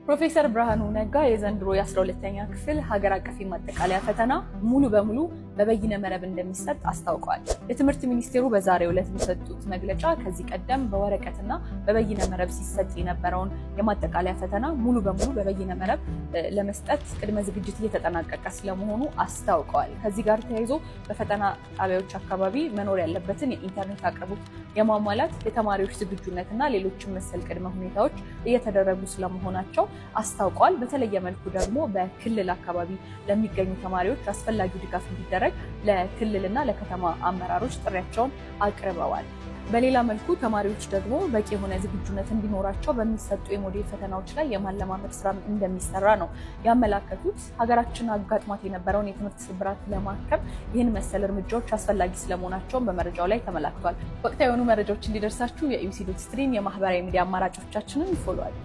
ፕሮፌሰር ብርሃኑ ነጋ የዘንድሮ የ12ኛ ክፍል ሀገር አቀፍ ማጠቃለያ ፈተና ሙሉ በሙሉ በበይነ መረብ እንደሚሰጥ አስታውቀዋል። የትምህርት ሚኒስቴሩ በዛሬው ዕለት በሰጡት መግለጫ ከዚህ ቀደም በወረቀትና በበይነ መረብ ሲሰጥ የነበረውን የማጠቃለያ ፈተና ሙሉ በሙሉ በበይነ መረብ ለመስጠት ቅድመ ዝግጅት እየተጠናቀቀ ስለመሆኑ አስታውቀዋል። ከዚህ ጋር ተያይዞ በፈተና ጣቢያዎች አካባቢ መኖር ያለበትን የኢንተርኔት አቅርቦት የማሟላት የተማሪዎች ዝግጁነትና ሌሎችም መሰል ቅድመ ሁኔታዎች እየተደረጉ ስለመሆናቸው አስታውቀዋል። በተለየ መልኩ ደግሞ በክልል አካባቢ ለሚገኙ ተማሪዎች አስፈላጊው ድጋፍ እንዲደረግ ለክልልና ለከተማ አመራሮች ጥሪያቸውን አቅርበዋል። በሌላ መልኩ ተማሪዎች ደግሞ በቂ የሆነ ዝግጁነት እንዲኖራቸው በሚሰጡ የሞዴል ፈተናዎች ላይ የማለማመድ ስራ እንደሚሰራ ነው ያመላከቱት። ሀገራችን አጋጥሟት የነበረውን የትምህርት ስብራት ለማከም ይህን መሰል እርምጃዎች አስፈላጊ ስለመሆናቸውን በመረጃው ላይ ተመላክቷል። ወቅታዊ የሆኑ መረጃዎች እንዲደርሳችሁ የኢቢሲ ስትሪም የማህበራዊ ሚዲያ አማራጮቻችንን ይፎሎዋል።